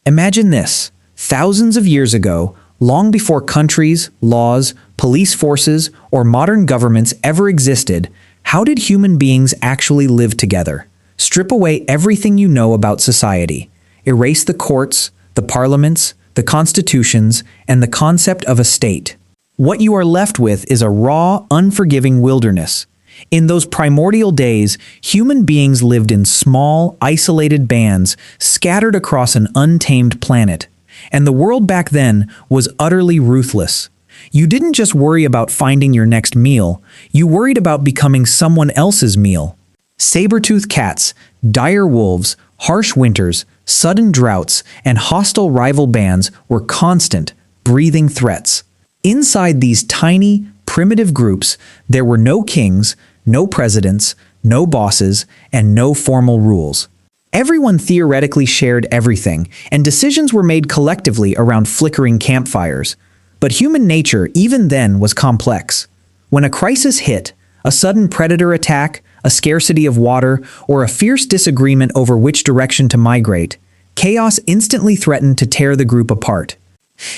Imagine this. Thousands of years ago, long before countries, laws, police forces, or modern governments ever existed, how did human beings actually live together? Strip away everything you know about society. Erase the courts, the parliaments, the constitutions, and the concept of a state. What you are left with is a raw, unforgiving wilderness. In those primordial days, human beings lived in small, isolated bands scattered across an untamed planet. And the world back then was utterly ruthless. You didn't just worry about finding your next meal, you worried about becoming someone else's meal. Saber-toothed cats, dire wolves, harsh winters, sudden droughts, and hostile rival bands were constant, breathing threats. Inside these tiny, primitive groups, there were no kings, no presidents, no bosses, and no formal rules. Everyone theoretically shared everything, and decisions were made collectively around flickering campfires. But human nature, even then, was complex. When a crisis hit, a sudden predator attack, a scarcity of water, or a fierce disagreement over which direction to migrate, chaos instantly threatened to tear the group apart.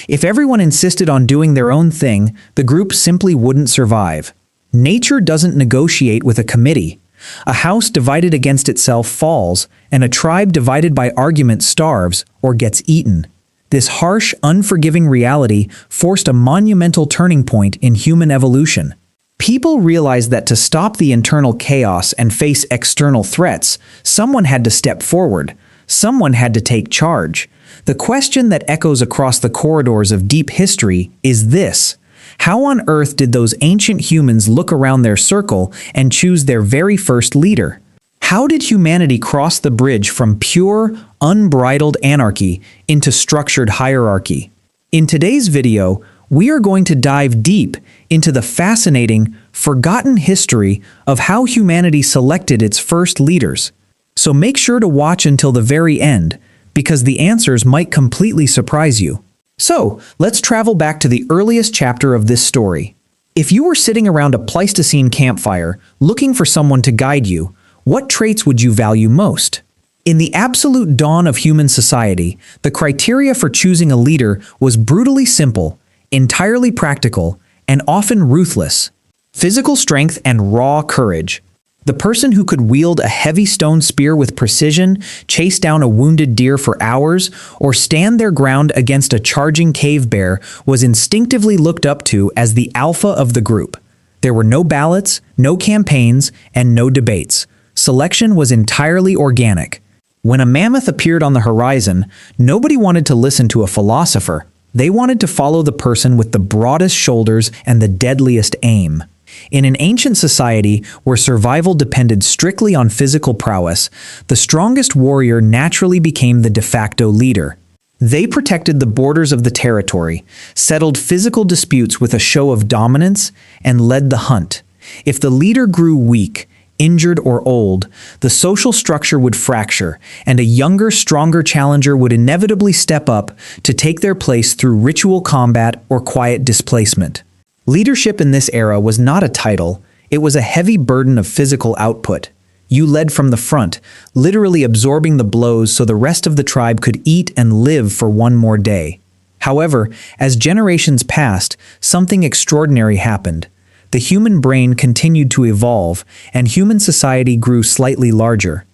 If everyone insisted on doing their own thing, the group simply wouldn't survive. Nature doesn't negotiate with a committee. A house divided against itself falls, and a tribe divided by argument starves or gets eaten. This harsh, unforgiving reality forced a monumental turning point in human evolution. People realized that to stop the internal chaos and face external threats, someone had to step forward. Someone had to take charge. The question that echoes across the corridors of deep history is this: how on earth did those ancient humans look around their circle and choose their very first leader? How did humanity cross the bridge from pure, unbridled anarchy into structured hierarchy? In today's video, we are going to dive deep into the fascinating, forgotten history of how humanity selected its first leaders. So make sure to watch until the very end, because the answers might completely surprise you. So, let's travel back to the earliest chapter of this story. If you were sitting around a Pleistocene campfire, looking for someone to guide you, what traits would you value most? In the absolute dawn of human society, the criteria for choosing a leader was brutally simple, entirely practical, and often ruthless. Physical strength and raw courage. The person who could wield a heavy stone spear with precision, chase down a wounded deer for hours, or stand their ground against a charging cave bear was instinctively looked up to as the alpha of the group. There were no ballots, no campaigns, and no debates. Selection was entirely organic. When a mammoth appeared on the horizon, nobody wanted to listen to a philosopher. They wanted to follow the person with the broadest shoulders and the deadliest aim. In an ancient society where survival depended strictly on physical prowess, the strongest warrior naturally became the de facto leader. They protected the borders of the territory, settled physical disputes with a show of dominance, and led the hunt. If the leader grew weak, injured, or old, the social structure would fracture, and a younger, stronger challenger would inevitably step up to take their place through ritual combat or quiet displacement. Leadership in this era was not a title, it was a heavy burden of physical output. You led from the front, literally absorbing the blows so the rest of the tribe could eat and live for one more day. However, as generations passed, something extraordinary happened. The human brain continued to evolve, and human society grew slightly larger.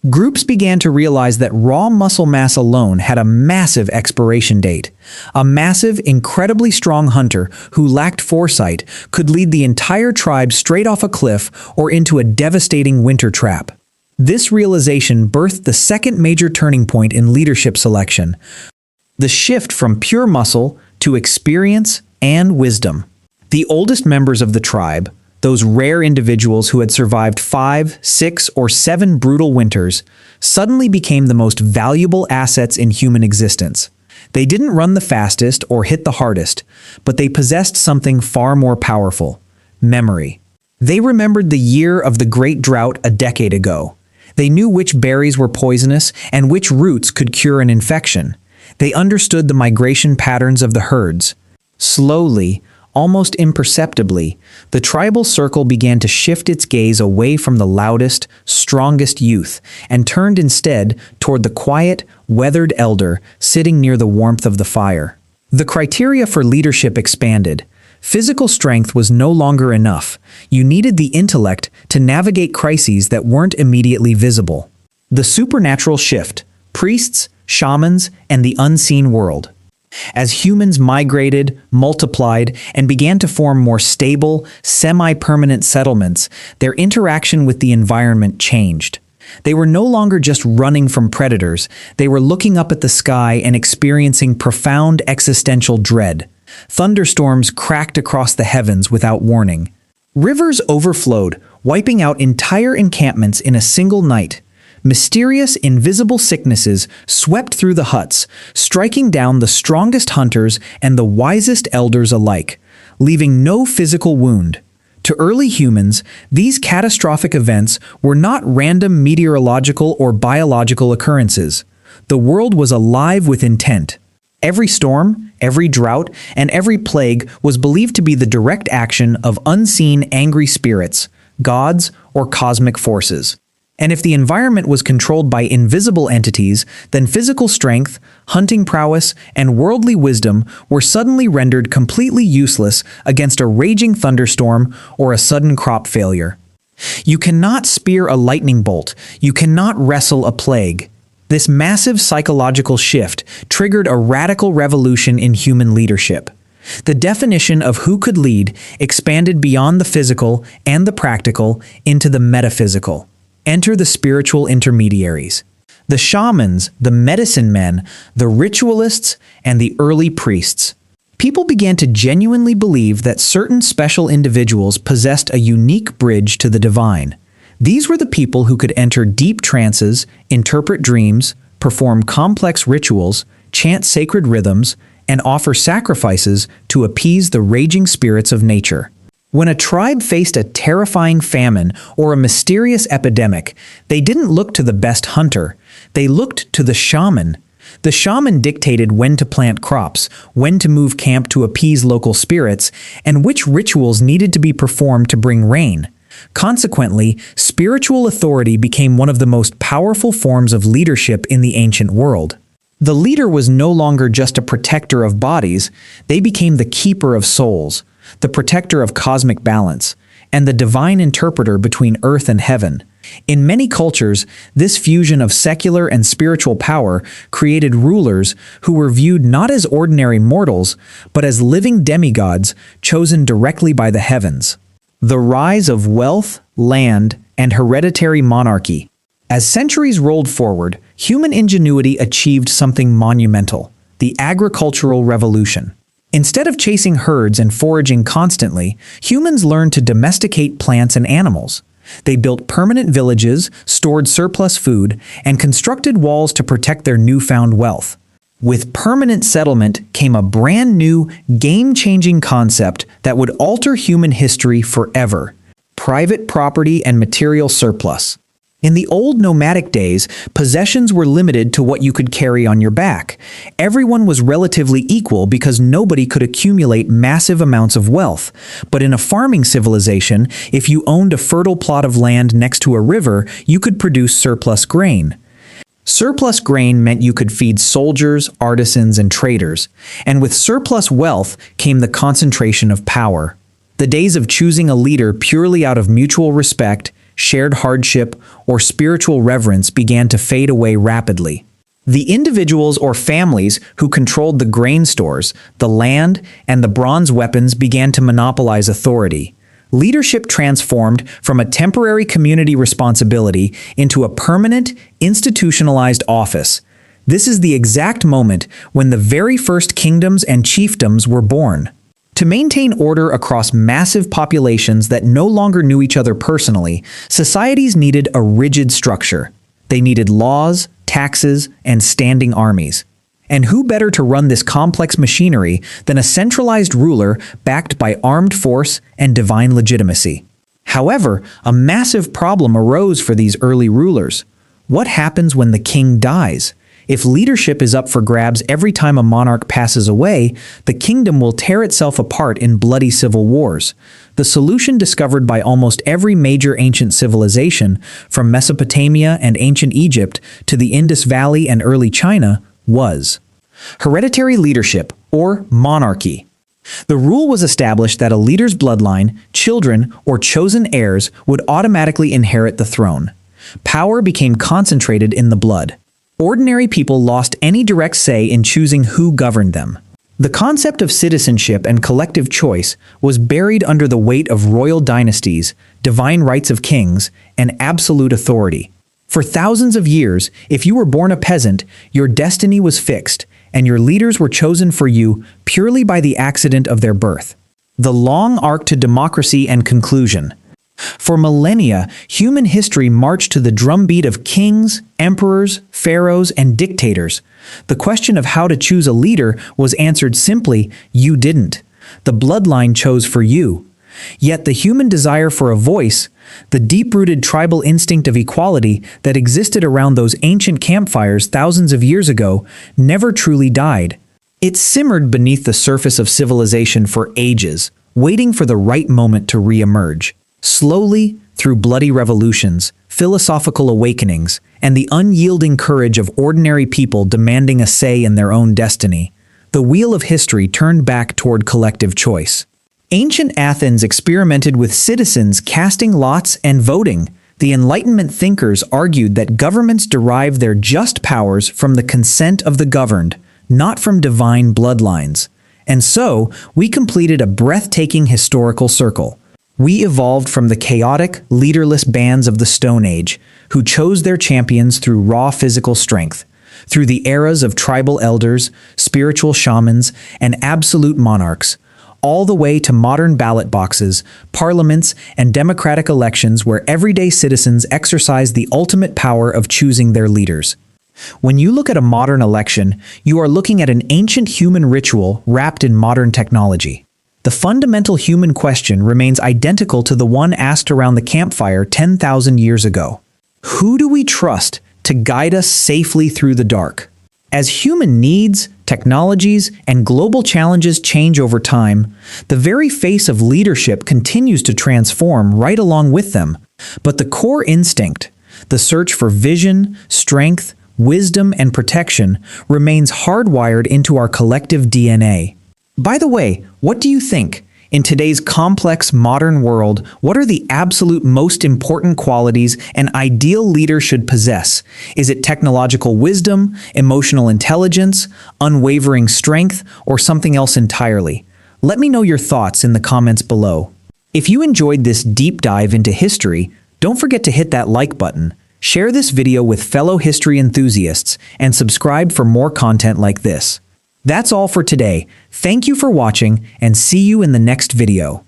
Groups began to realize that raw muscle mass alone had a massive expiration date. A massive, incredibly strong hunter who lacked foresight could lead the entire tribe straight off a cliff or into a devastating winter trap. This realization birthed the second major turning point in leadership selection: the shift from pure muscle to experience and wisdom. The oldest members of the tribe, those rare individuals who had survived 5, 6, or 7 brutal winters, suddenly became the most valuable assets in human existence. They didn't run the fastest or hit the hardest, but they possessed something far more powerful: memory. They remembered the year of the great drought a decade ago. They knew which berries were poisonous and which roots could cure an infection. They understood the migration patterns of the herds. Slowly, Almost imperceptibly, the tribal circle began to shift its gaze away from the loudest, strongest youth and turned instead toward the quiet, weathered elder sitting near the warmth of the fire. The criteria for leadership expanded. Physical strength was no longer enough. You needed the intellect to navigate crises that weren't immediately visible. The supernatural shift, priests, shamans, and the unseen world. As humans migrated, multiplied, and began to form more stable, semi-permanent settlements, their interaction with the environment changed. They were no longer just running from predators, they were looking up at the sky and experiencing profound existential dread. Thunderstorms cracked across the heavens without warning. Rivers overflowed, wiping out entire encampments in a single night. Mysterious, invisible sicknesses swept through the huts, striking down the strongest hunters and the wisest elders alike, leaving no physical wound. To early humans, these catastrophic events were not random meteorological or biological occurrences. The world was alive with intent. Every storm, every drought, and every plague was believed to be the direct action of unseen angry spirits, gods, or cosmic forces. And if the environment was controlled by invisible entities, then physical strength, hunting prowess, and worldly wisdom were suddenly rendered completely useless against a raging thunderstorm or a sudden crop failure. You cannot spear a lightning bolt. You cannot wrestle a plague. This massive psychological shift triggered a radical revolution in human leadership. The definition of who could lead expanded beyond the physical and the practical into the metaphysical. Enter the spiritual intermediaries. The shamans, the medicine men, the ritualists, and the early priests. People began to genuinely believe that certain special individuals possessed a unique bridge to the divine. These were the people who could enter deep trances, interpret dreams, perform complex rituals, chant sacred rhythms, and offer sacrifices to appease the raging spirits of nature. When a tribe faced a terrifying famine or a mysterious epidemic, they didn't look to the best hunter. They looked to the shaman. The shaman dictated when to plant crops, when to move camp to appease local spirits, and which rituals needed to be performed to bring rain. Consequently, spiritual authority became one of the most powerful forms of leadership in the ancient world. The leader was no longer just a protector of bodies, they became the keeper of souls, the protector of cosmic balance, and the divine interpreter between earth and heaven. In many cultures, this fusion of secular and spiritual power created rulers who were viewed not as ordinary mortals, but as living demigods chosen directly by the heavens. The rise of wealth, land, and hereditary monarchy. As centuries rolled forward, human ingenuity achieved something monumental: the agricultural revolution. Instead of chasing herds and foraging constantly, humans learned to domesticate plants and animals. They built permanent villages, stored surplus food, and constructed walls to protect their newfound wealth. With permanent settlement came a brand new, game-changing concept that would alter human history forever: private property and material surplus. In the old nomadic days, possessions were limited to what you could carry on your back. Everyone was relatively equal because nobody could accumulate massive amounts of wealth. But in a farming civilization, if you owned a fertile plot of land next to a river, you could produce surplus grain. Surplus grain meant you could feed soldiers, artisans, and traders. And with surplus wealth came the concentration of power. The days of choosing a leader purely out of mutual respect, shared hardship, or spiritual reverence began to fade away rapidly. The individuals or families who controlled the grain stores, the land, and the bronze weapons began to monopolize authority. Leadership transformed from a temporary community responsibility into a permanent, institutionalized office. This is the exact moment when the very first kingdoms and chiefdoms were born. To maintain order across massive populations that no longer knew each other personally, societies needed a rigid structure. They needed laws, taxes, and standing armies. And who better to run this complex machinery than a centralized ruler backed by armed force and divine legitimacy? However, a massive problem arose for these early rulers. What happens when the king dies? If leadership is up for grabs every time a monarch passes away, the kingdom will tear itself apart in bloody civil wars. The solution discovered by almost every major ancient civilization, from Mesopotamia and ancient Egypt to the Indus Valley and early China, was hereditary leadership, or monarchy. The rule was established that a leader's bloodline, children, or chosen heirs would automatically inherit the throne. Power became concentrated in the blood. Ordinary people lost any direct say in choosing who governed them. The concept of citizenship and collective choice was buried under the weight of royal dynasties, divine rights of kings, and absolute authority. For thousands of years, if you were born a peasant, your destiny was fixed, and your leaders were chosen for you purely by the accident of their birth. The long arc to democracy and conclusion. For millennia, human history marched to the drumbeat of kings, emperors, pharaohs, and dictators. The question of how to choose a leader was answered simply, you didn't. The bloodline chose for you. Yet the human desire for a voice, the deep-rooted tribal instinct of equality that existed around those ancient campfires thousands of years ago, never truly died. It simmered beneath the surface of civilization for ages, waiting for the right moment to re-emerge. Slowly, through bloody revolutions, philosophical awakenings, and the unyielding courage of ordinary people demanding a say in their own destiny, the wheel of history turned back toward collective choice. Ancient Athens experimented with citizens casting lots and voting. The Enlightenment thinkers argued that governments derive their just powers from the consent of the governed, not from divine bloodlines. And so, we completed a breathtaking historical circle. We evolved from the chaotic, leaderless bands of the Stone Age, who chose their champions through raw physical strength, through the eras of tribal elders, spiritual shamans, and absolute monarchs, all the way to modern ballot boxes, parliaments, and democratic elections where everyday citizens exercise the ultimate power of choosing their leaders. When you look at a modern election, you are looking at an ancient human ritual wrapped in modern technology. The fundamental human question remains identical to the one asked around the campfire 10,000 years ago. Who do we trust to guide us safely through the dark? As human needs, technologies, and global challenges change over time, the very face of leadership continues to transform right along with them. But the core instinct, the search for vision, strength, wisdom, and protection, remains hardwired into our collective DNA. By the way, what do you think? In today's complex modern world, what are the absolute most important qualities an ideal leader should possess? Is it technological wisdom, emotional intelligence, unwavering strength, or something else entirely? Let me know your thoughts in the comments below. If you enjoyed this deep dive into history, don't forget to hit that like button, share this video with fellow history enthusiasts, and subscribe for more content like this. That's all for today. Thank you for watching, and see you in the next video.